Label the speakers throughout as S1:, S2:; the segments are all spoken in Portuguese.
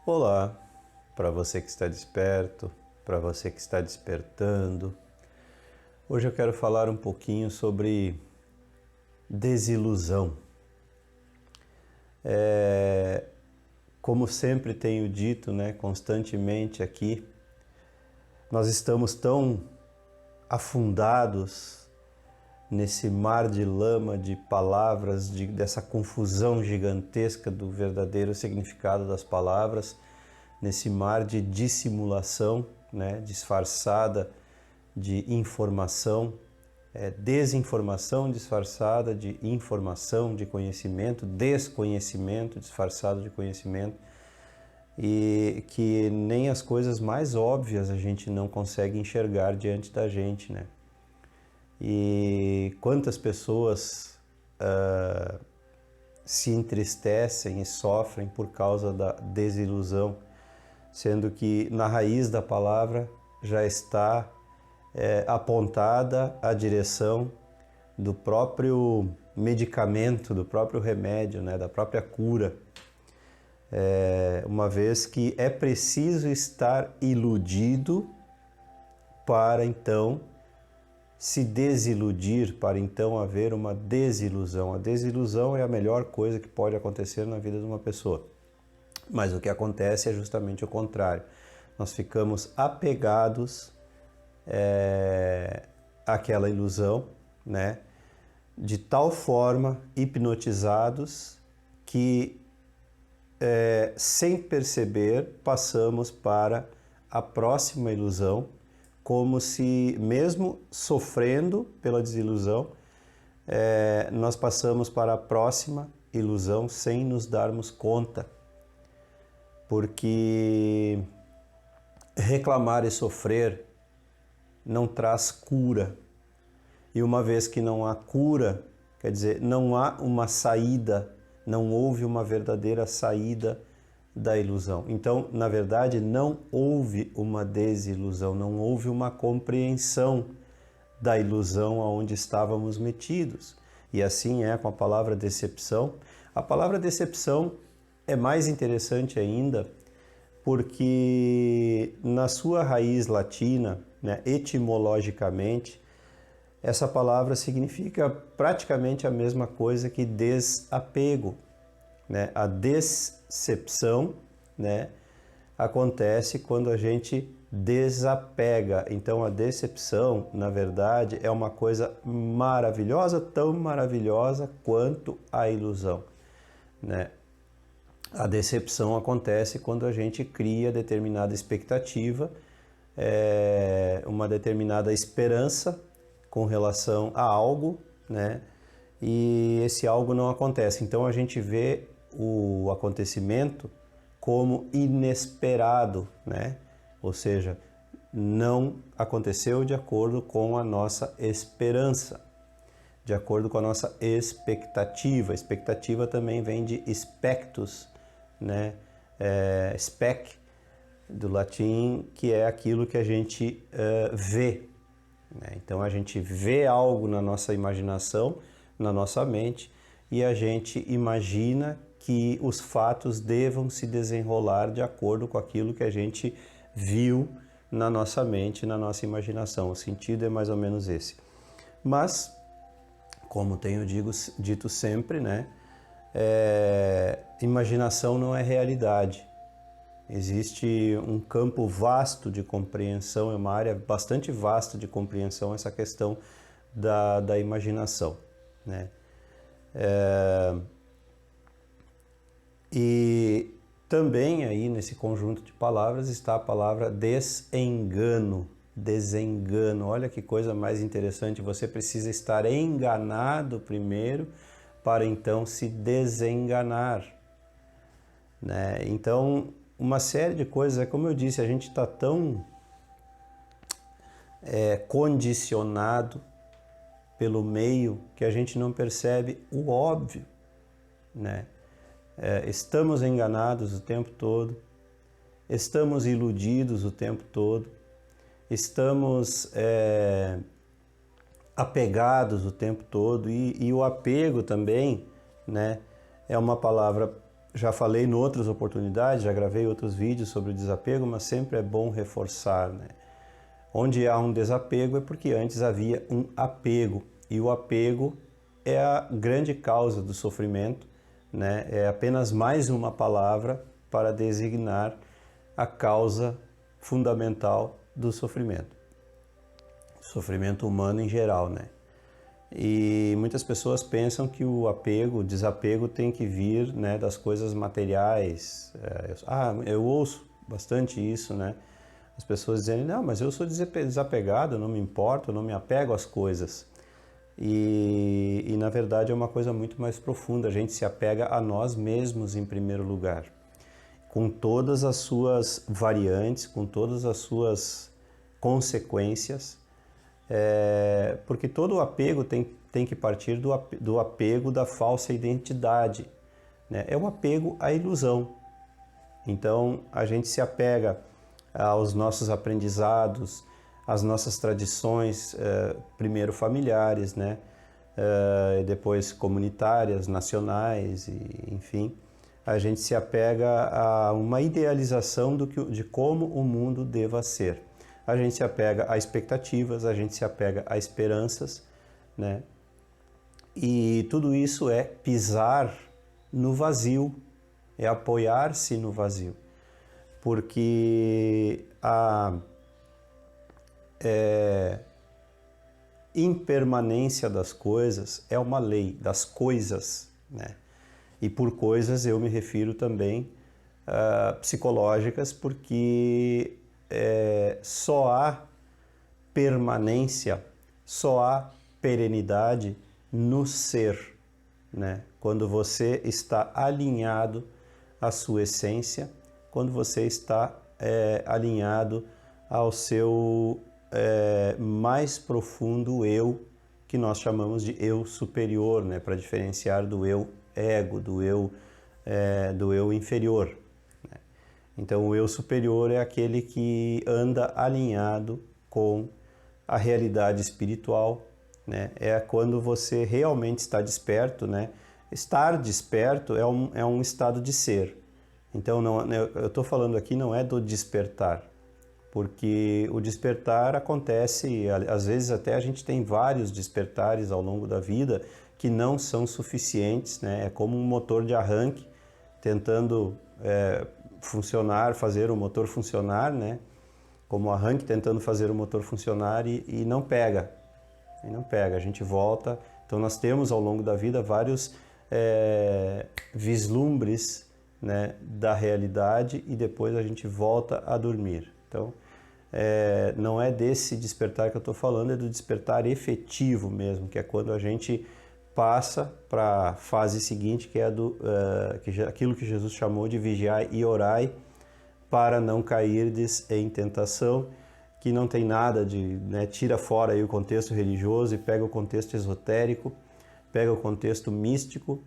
S1: Olá, para você que está desperto, para você que está despertando. Hoje eu quero falar um pouquinho sobre desilusão. Como sempre tenho dito, constantemente aqui, nós estamos tão afundados nesse mar de lama de palavras, dessa confusão gigantesca do verdadeiro significado das palavras, nesse mar de dissimulação, disfarçada de informação, desinformação disfarçada de informação, de conhecimento, desconhecimento disfarçado de conhecimento, e que nem as coisas mais óbvias a gente não consegue enxergar diante da gente, né? E quantas pessoas se entristecem e sofrem por causa da desilusão, sendo que na raiz da palavra já está apontada a direção do próprio medicamento, do próprio remédio, da própria cura. Uma vez que é preciso estar iludido para então se desiludir, para então haver uma desilusão. A desilusão é a melhor coisa que pode acontecer na vida de uma pessoa. Mas o que acontece é justamente o contrário. Nós ficamos apegados àquela ilusão, de tal forma hipnotizados que, sem perceber, passamos para a próxima ilusão, como se, mesmo sofrendo pela desilusão, nós passamos para a próxima ilusão sem nos darmos conta. Porque reclamar e sofrer não traz cura. E uma vez que não há cura, quer dizer, não há uma saída, não houve uma verdadeira saída da ilusão. Então, na verdade, não houve uma desilusão, não houve uma compreensão da ilusão aonde estávamos metidos. E assim é com a palavra decepção. A palavra decepção é mais interessante ainda porque na sua raiz latina, etimologicamente, essa palavra significa praticamente a mesma coisa que desapego. A decepção acontece quando a gente desapega. Então a decepção, na verdade, é uma coisa maravilhosa, tão maravilhosa quanto a ilusão. A decepção acontece quando a gente cria determinada expectativa, uma determinada esperança com relação a algo, e esse algo não acontece. Então a gente vê o acontecimento como inesperado, ou seja, não aconteceu de acordo com a nossa esperança, de acordo com a nossa expectativa. Expectativa também vem de spectus, spec, do latim, que é aquilo que a gente vê. Então a gente vê algo na nossa imaginação, na nossa mente, e a gente imagina que os fatos devam se desenrolar de acordo com aquilo que a gente viu na nossa mente, na nossa imaginação. O sentido é mais ou menos esse. Mas, como tenho dito sempre, imaginação não é realidade. Existe um campo vasto de compreensão, é uma área bastante vasta de compreensão, essa questão da imaginação. E também aí nesse conjunto de palavras está a palavra desengano. Desengano, olha que coisa mais interessante, você precisa estar enganado primeiro para então se desenganar. Então, uma série de coisas, como eu disse, a gente está tão condicionado pelo meio que a gente não percebe o óbvio. Estamos enganados o tempo todo, estamos iludidos o tempo todo, estamos apegados o tempo todo, e o apego também, é uma palavra já falei em outras oportunidades, já gravei outros vídeos sobre o desapego, mas sempre é bom reforçar, né? Onde há um desapego é porque antes havia um apego, e o apego é a grande causa do sofrimento, né? É apenas mais uma palavra para designar a causa fundamental do sofrimento. Sofrimento humano em geral, né? E muitas pessoas pensam que o apego, o desapego tem que vir, né, das coisas materiais. Eu ouço bastante isso, né? As pessoas dizendo, não, mas eu sou desapegado, eu não me importo, eu não me apego às coisas. E na verdade é uma coisa muito mais profunda, a gente se apega a nós mesmos em primeiro lugar, com todas as suas variantes, com todas as suas consequências, porque todo o apego tem que partir do apego da falsa identidade, né? É um apego à ilusão. Então a gente se apega aos nossos aprendizados, às nossas tradições, primeiro familiares, né? Depois comunitárias, nacionais, enfim. A gente se apega a uma idealização de como o mundo deva ser. A gente se apega a expectativas, a gente se apega a esperanças, né? E tudo isso é pisar no vazio, é apoiar-se no vazio. Porque a impermanência das coisas é uma lei das coisas, né? E por coisas eu me refiro também psicológicas, porque só há permanência, só há perenidade no ser, né? Quando você está alinhado à sua essência, quando você está alinhado ao seu mais profundo eu, que nós chamamos de eu superior, né? Para diferenciar do eu ego, do eu inferior, né? Então o eu superior é aquele que anda alinhado com a realidade espiritual, né? É quando você realmente está desperto, né? Estar desperto é um estado de ser. Então eu estou falando aqui não é do despertar, porque o despertar acontece, às vezes até a gente tem vários despertares ao longo da vida que não são suficientes, né? É como um motor de arranque tentando funcionar, fazer o motor funcionar, né? Como o arranque tentando fazer o motor funcionar e não pega. E não pega, a gente volta. Então nós temos ao longo da vida vários vislumbres, né, da realidade e depois a gente volta a dormir. Então não é desse despertar que eu estou falando, é do despertar efetivo mesmo, que é quando a gente passa para a fase seguinte, que é aquilo que Jesus chamou de vigiai e orai para não cairdes em tentação, que não tem nada de, né, tira fora aí o contexto religioso e pega o contexto esotérico, pega o contexto místico,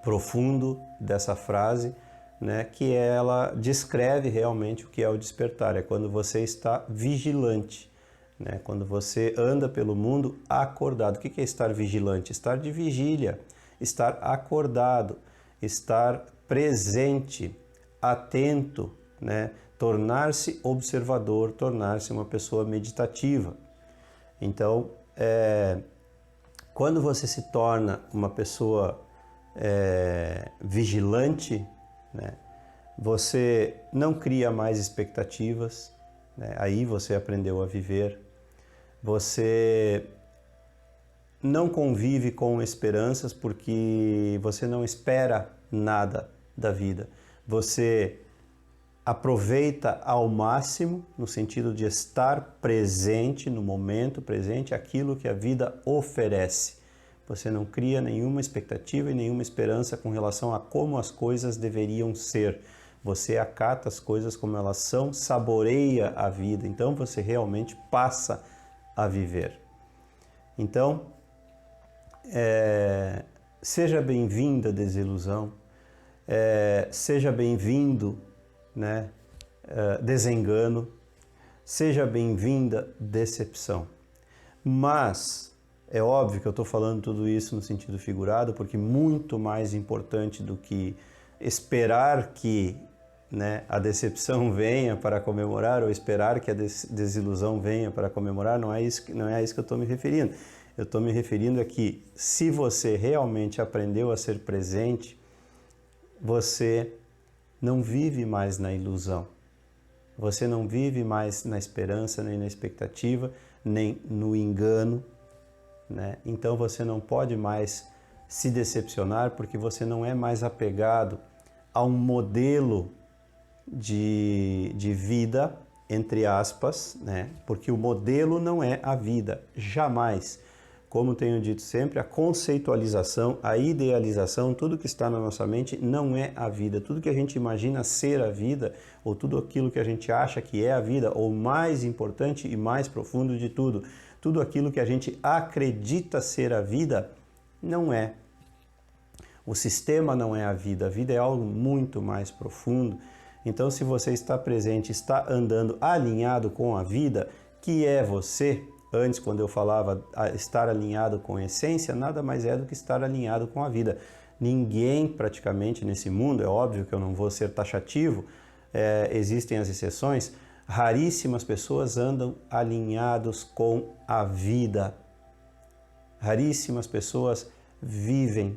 S1: profundo dessa frase, né, que ela descreve realmente o que é o despertar. É quando você está vigilante, né, quando você anda pelo mundo acordado. O que é estar vigilante? Estar de vigília, estar acordado, estar presente, atento, né, tornar-se observador, tornar-se uma pessoa meditativa. Então, quando você se torna uma pessoa vigilante, né, você não cria mais expectativas, né, aí você aprendeu a viver, você não convive com esperanças porque você não espera nada da vida, você aproveita ao máximo, no sentido de estar presente no momento presente, aquilo que a vida oferece. Você não cria nenhuma expectativa e nenhuma esperança com relação a como as coisas deveriam ser. Você acata as coisas como elas são, saboreia a vida, então você realmente passa a viver. Então, seja bem-vinda a desilusão, seja bem-vindo, né, desengano, seja bem-vinda decepção. Mas é óbvio que eu estou falando tudo isso no sentido figurado, porque muito mais importante do que esperar que, né, a decepção venha para comemorar ou esperar que a desilusão venha para comemorar, não é a isso que eu estou me referindo. Eu estou me referindo a que se você realmente aprendeu a ser presente, você não vive mais na ilusão. Você não vive mais na esperança, nem na expectativa, nem no engano, né? Então você não pode mais se decepcionar porque você não é mais apegado a um modelo de vida, entre aspas, né? Porque o modelo não é a vida, jamais. Como tenho dito sempre, a conceitualização, a idealização, tudo que está na nossa mente não é a vida. Tudo que a gente imagina ser a vida, ou tudo aquilo que a gente acha que é a vida, ou mais importante e mais profundo de tudo, tudo aquilo que a gente acredita ser a vida, não é. O sistema não é a vida é algo muito mais profundo. Então, se você está presente, está andando alinhado com a vida, que é você. Antes, quando eu falava estar alinhado com a essência, nada mais é do que estar alinhado com a vida. Ninguém praticamente nesse mundo, é óbvio que eu não vou ser taxativo, existem as exceções, raríssimas pessoas andam alinhados com a vida. Raríssimas pessoas vivem.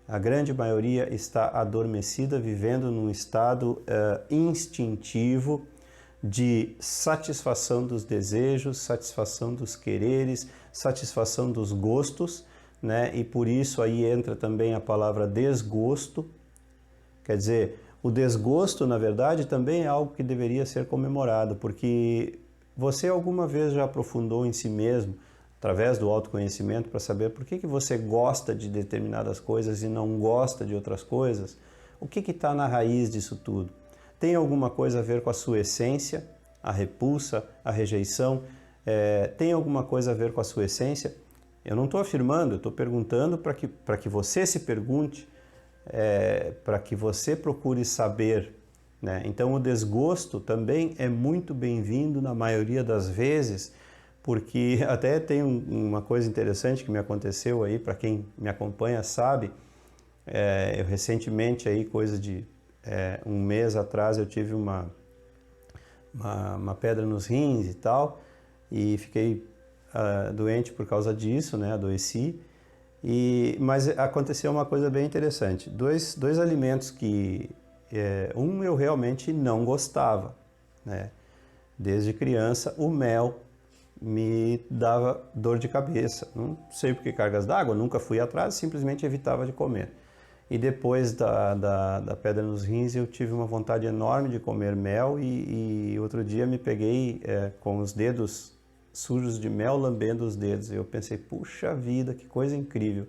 S1: A grande maioria está adormecida, vivendo num estado instintivo, de satisfação dos desejos, satisfação dos quereres, satisfação dos gostos, né? E por isso aí entra também a palavra desgosto. Quer dizer, o desgosto, na verdade, também é algo que deveria ser comemorado, porque você alguma vez já aprofundou em si mesmo, através do autoconhecimento, para saber por que você gosta de determinadas coisas e não gosta de outras coisas? O que está na raiz disso tudo? Tem alguma coisa a ver com a sua essência, a repulsa, a rejeição? Tem alguma coisa a ver com a sua essência? Eu não estou afirmando, eu estou perguntando para que você se pergunte, para que você procure saber, né? Então o desgosto também é muito bem-vindo na maioria das vezes, porque até tem uma coisa interessante que me aconteceu aí, para quem me acompanha sabe, eu recentemente aí, coisa de um mês atrás, eu tive uma pedra nos rins e tal, e fiquei doente por causa disso, né? Adoeci. Mas aconteceu uma coisa bem interessante. Dois alimentos que eu realmente não gostava, né? Desde criança, o mel me dava dor de cabeça. Não sei por que cargas d'água, nunca fui atrás, simplesmente evitava de comer. E depois da pedra nos rins, eu tive uma vontade enorme de comer mel e outro dia me peguei com os dedos sujos de mel, lambendo os dedos. E eu pensei, puxa vida, que coisa incrível.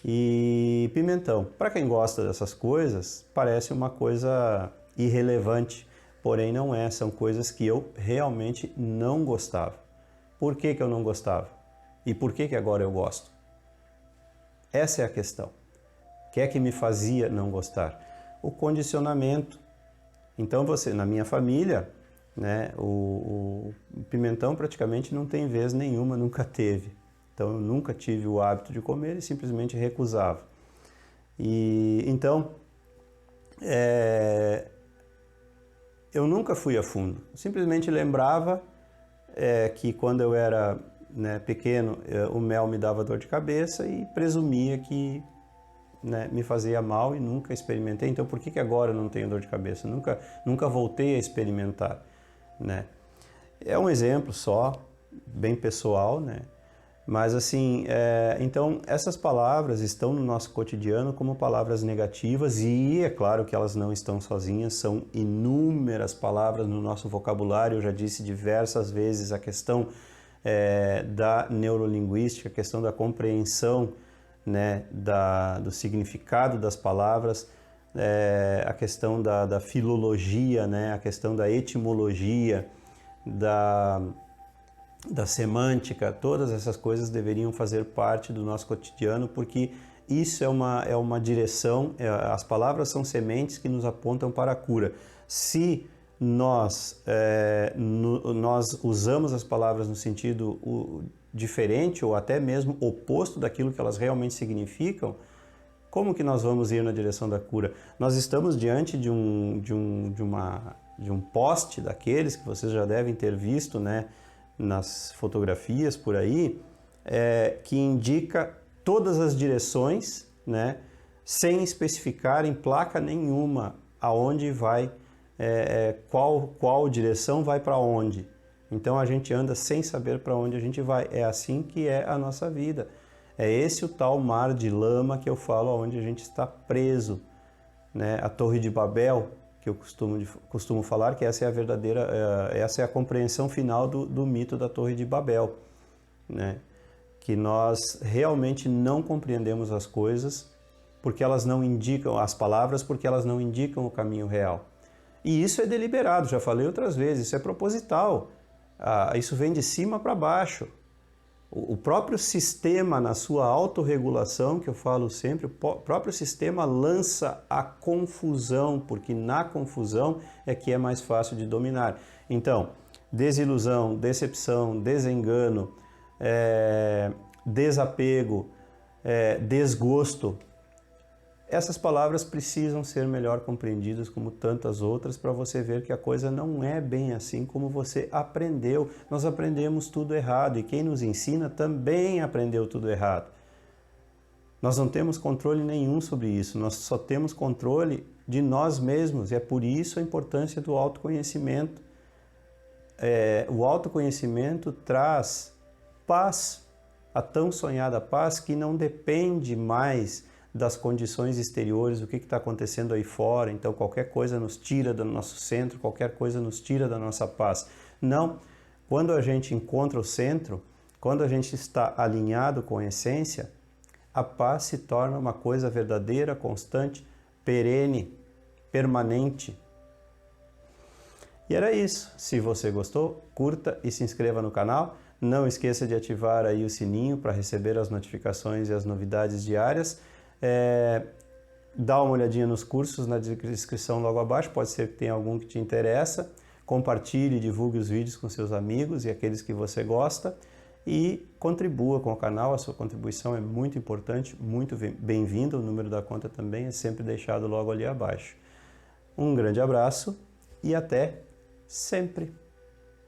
S1: E pimentão, para quem gosta dessas coisas, parece uma coisa irrelevante, porém não é, são coisas que eu realmente não gostava. Por que eu não gostava? E por que agora eu gosto? Essa é a questão. O que é que me fazia não gostar? O condicionamento. Então na minha família, né, o pimentão praticamente não tem vez nenhuma, nunca teve. Então eu nunca tive o hábito de comer e simplesmente recusava. E então eu nunca fui a fundo. Simplesmente lembrava que quando eu era, né, pequeno, o mel me dava dor de cabeça e presumia que, né, me fazia mal e nunca experimentei. Então por que agora eu não tenho dor de cabeça? Nunca voltei a experimentar, né? É um exemplo só, bem pessoal, né? Mas assim, então essas palavras estão no nosso cotidiano como palavras negativas e é claro que elas não estão sozinhas, são inúmeras palavras no nosso vocabulário. Eu já disse diversas vezes a questão da neurolinguística, a questão da compreensão, né, do significado das palavras, a questão da filologia, né, a questão da etimologia, da semântica. Todas essas coisas deveriam fazer parte do nosso cotidiano, porque isso é uma direção, as palavras são sementes que nos apontam para a cura. Se nós usamos as palavras no sentido diferente ou até mesmo oposto daquilo que elas realmente significam, Como que nós vamos ir na direção da cura? Nós estamos diante de um poste daqueles que vocês já devem ter visto, né, nas fotografias por aí, que indica todas as direções, né, sem especificar em placa nenhuma aonde vai, qual direção vai para onde. Então a gente anda sem saber para onde a gente vai. É assim que é a nossa vida. É esse o tal mar de lama que eu falo, onde a gente está preso, né? A Torre de Babel, que eu costumo falar que essa é a verdadeira, essa é a compreensão final do mito da Torre de Babel, né? Que nós realmente não compreendemos as coisas porque elas não indicam, as palavras, porque elas não indicam o caminho real. E isso é deliberado, já falei outras vezes, isso é proposital. Isso vem de cima para baixo. O próprio sistema, na sua autorregulação, que eu falo sempre, o próprio sistema lança a confusão, porque na confusão é que é mais fácil de dominar. Então, desilusão, decepção, desengano, desapego, desgosto, essas palavras precisam ser melhor compreendidas, como tantas outras, para você ver que a coisa não é bem assim como você aprendeu. Nós aprendemos tudo errado e quem nos ensina também aprendeu tudo errado. Nós não temos controle nenhum sobre isso, nós só temos controle de nós mesmos e é por isso a importância do autoconhecimento. O autoconhecimento traz paz, a tão sonhada paz que não depende mais das condições exteriores, o que está acontecendo aí fora, então qualquer coisa nos tira do nosso centro, qualquer coisa nos tira da nossa paz. Não, quando a gente encontra o centro, quando a gente está alinhado com a essência, a paz se torna uma coisa verdadeira, constante, perene, permanente. E era isso. Se você gostou, curta e se inscreva no canal. Não esqueça de ativar aí o sininho para receber as notificações e as novidades diárias. Dá uma olhadinha nos cursos na descrição logo abaixo, pode ser que tenha algum que te interessa. Compartilhe e divulgue os vídeos com seus amigos e aqueles que você gosta e contribua com o canal, a sua contribuição é muito importante, muito bem-vinda, o número da conta também é sempre deixado logo ali abaixo. Um grande abraço e até sempre!